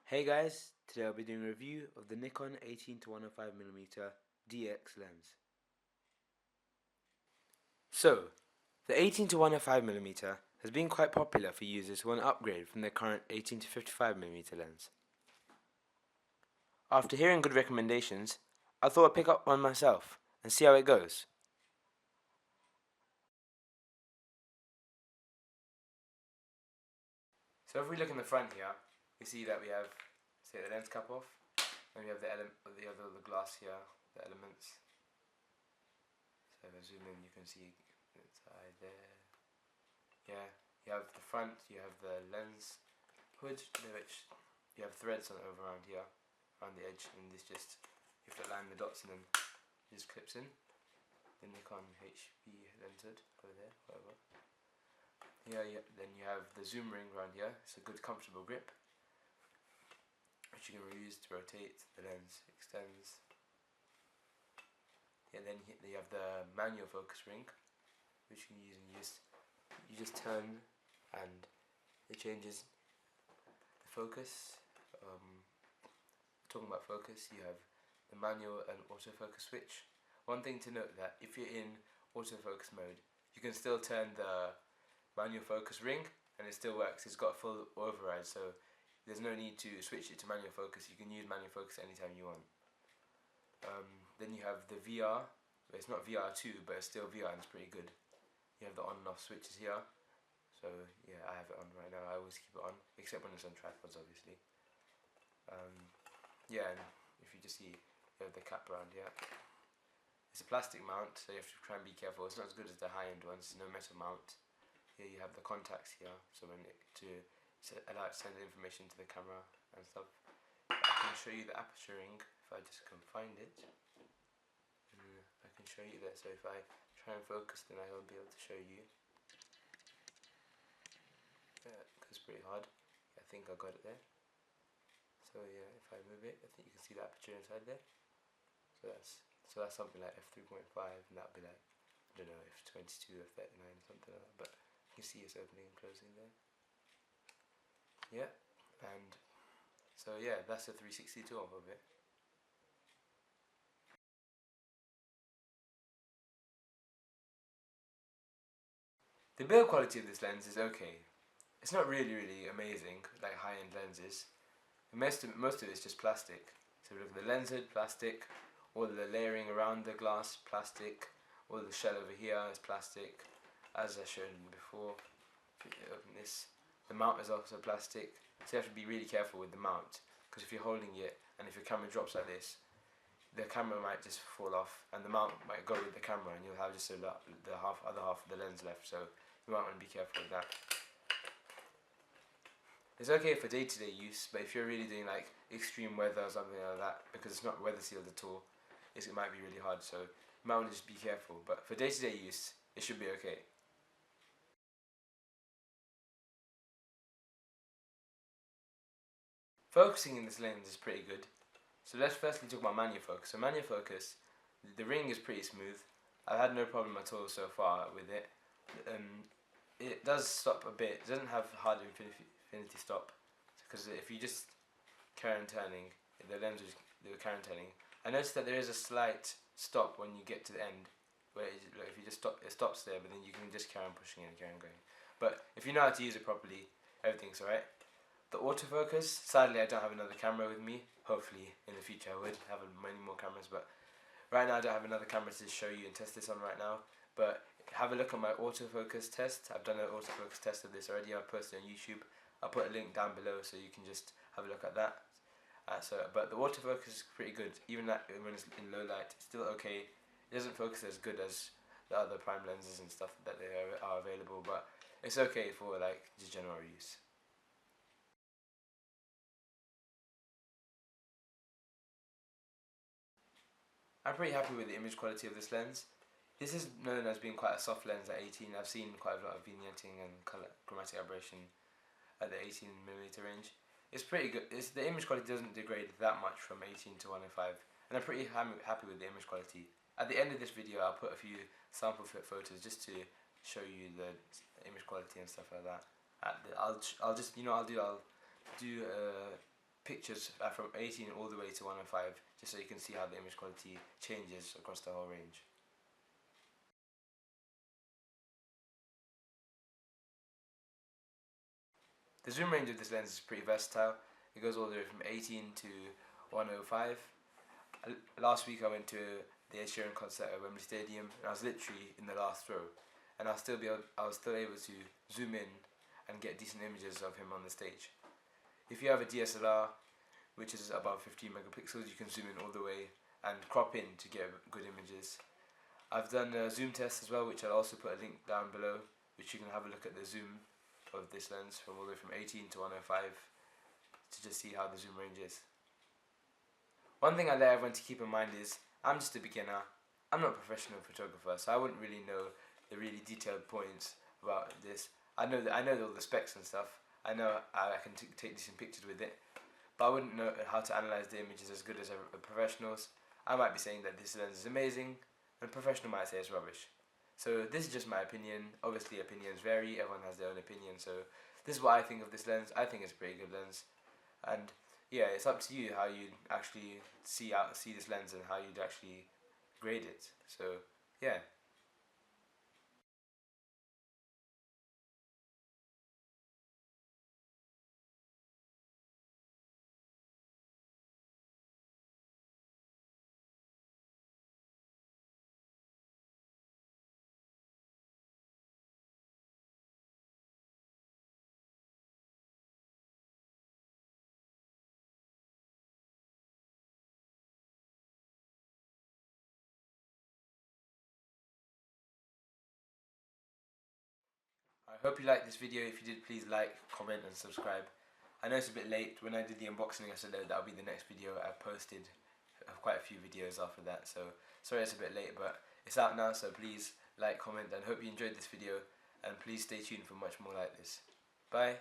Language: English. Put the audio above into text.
Hey guys, today I'll be doing a review of the Nikon 18-105mm DX lens. So, the 18-105mm has been quite popular for users who want to upgrade from their current 18-55mm lens. After hearing good recommendations, I thought I'd pick up one myself and see how it goes. So if we look in the front here, we see that we have, say, the lens cap off, and we have the glass here, the elements. So if I zoom in, you can see inside there. Yeah, you have the front, you have the lens hood, which you have threads on over around here, around the edge, and this just, you have to line the dots and then it just clips in. The Nikon HB lens hood over there, whatever. Yeah, then you have the zoom ring around here. It's a good comfortable grip, which you can reuse to rotate. The lens extends. Yeah, then you have the manual focus ring, which you can use and you just turn and it changes the focus. Talking about focus, you have the manual and autofocus switch. One thing to note that if you're in autofocus mode, you can still turn the manual focus ring and it still works. It's got full override, so there's no need to switch it to manual focus. You can use manual focus anytime you want. Then you have the VR. It's not VR2, but it's still VR and it's pretty good. You have the on and off switches here. So yeah, I have it on right now. I always keep it on, except when it's on tripods, obviously. Yeah, and if you just see, you have the cap around here. It's a plastic mount, so you have to try and be careful. It's not as good as the high-end ones. No metal mount. Here you have the contacts here, so to allow it to send information to the camera and stuff. I can show you the aperture ring if I just can find it. And I can show you that. So if I try and focus, then I will be able to show you. Yeah, it's pretty hard. I think I got it there. So yeah, if I move it, I think you can see the aperture inside there. So that's something like f3.5, and that'll be like, I don't know, f22, f39, something like that. But you can see it's opening and closing there. Yeah, and so yeah, that's a 360 tour of it. The build quality of this lens is okay. It's not really amazing like high-end lenses. Most of it is just plastic. So look at the lens hood, plastic. All the layering around the glass, plastic. All the shell over here is plastic, as I showed you before. If you open this, the mount is also plastic. So you have to be really careful with the mount, because if you're holding it and if your camera drops like this, the camera might just fall off and the mount might go with the camera and you'll have just the other half of the lens left, so you might want to be careful with that. It's okay for day-to-day use, but if you're really doing like extreme weather or something like that, because it's not weather sealed at all, it might be really hard, so you might want to just be careful. But for day-to-day use, it should be okay. Focusing in this lens is pretty good. So let's firstly talk about manual focus. So manual focus, the ring is pretty smooth. I've had no problem at all so far with it. It does stop a bit. It doesn't have hard infinity stop, because if you just carry on turning, the lens will carry on turning. I noticed that there is a slight stop when you get to the end, where if you just stop, it stops there, but then you can just carry on pushing it and carry on going. But if you know how to use it properly, everything's alright. The autofocus, sadly I don't have another camera with me. Hopefully in the future I would have many more cameras, but right now I don't have another camera to show you and test this on right now. But have a look at my autofocus test. I've done an autofocus test of this already. I'll post it on YouTube. I'll put a link down below so you can just have a look at that. But the autofocus is pretty good, even when it's in low light. It's still okay. It doesn't focus as good as the other prime lenses and stuff that are available, but it's okay for like just general use. I'm pretty happy with the image quality of this lens. This is known as being quite a soft lens at 18. I've seen quite a lot of vignetting and chromatic aberration at the 18mm range. It's pretty good. The image quality doesn't degrade that much from 18 to 105, and I'm pretty happy with the image quality. At the end of this video, I'll put a few sample fit photos just to show you the image quality and stuff like that. I'll do pictures from 18 all the way to 105, just so you can see how the image quality changes across the whole range. The zoom range of this lens is pretty versatile. It goes all the way from 18 to 105. Last week I went to the Ed Sheeran concert at Wembley Stadium, and I was literally in the last row, and I was still able to zoom in and get decent images of him on the stage. If you have a DSLR, which is above 15 megapixels, you can zoom in all the way and crop in to get good images. I've done a zoom test as well, which I'll also put a link down below, which you can have a look at the zoom of this lens from all the way from 18 to 105 to just see how the zoom range is. One thing I let everyone to keep in mind is I'm just a beginner. I'm not a professional photographer, so I wouldn't really know the really detailed points about this. I know all the specs and stuff. I know I can take decent pictures with it, but I wouldn't know how to analyze the images as good as professionals. I might be saying that this lens is amazing, and a professional might say it's rubbish. So this is just my opinion. Obviously opinions vary, everyone has their own opinion, so this is what I think of this lens. I think it's a pretty good lens, and yeah, it's up to you how you actually see this lens and how you'd actually grade it. So yeah. I hope you liked this video. If you did, please like, comment and subscribe. I know it's a bit late. When I did the unboxing I said that that'll be the next video. I posted quite a few videos after that, so sorry it's a bit late, but it's out now, so please like, comment and hope you enjoyed this video, and please stay tuned for much more like this. Bye.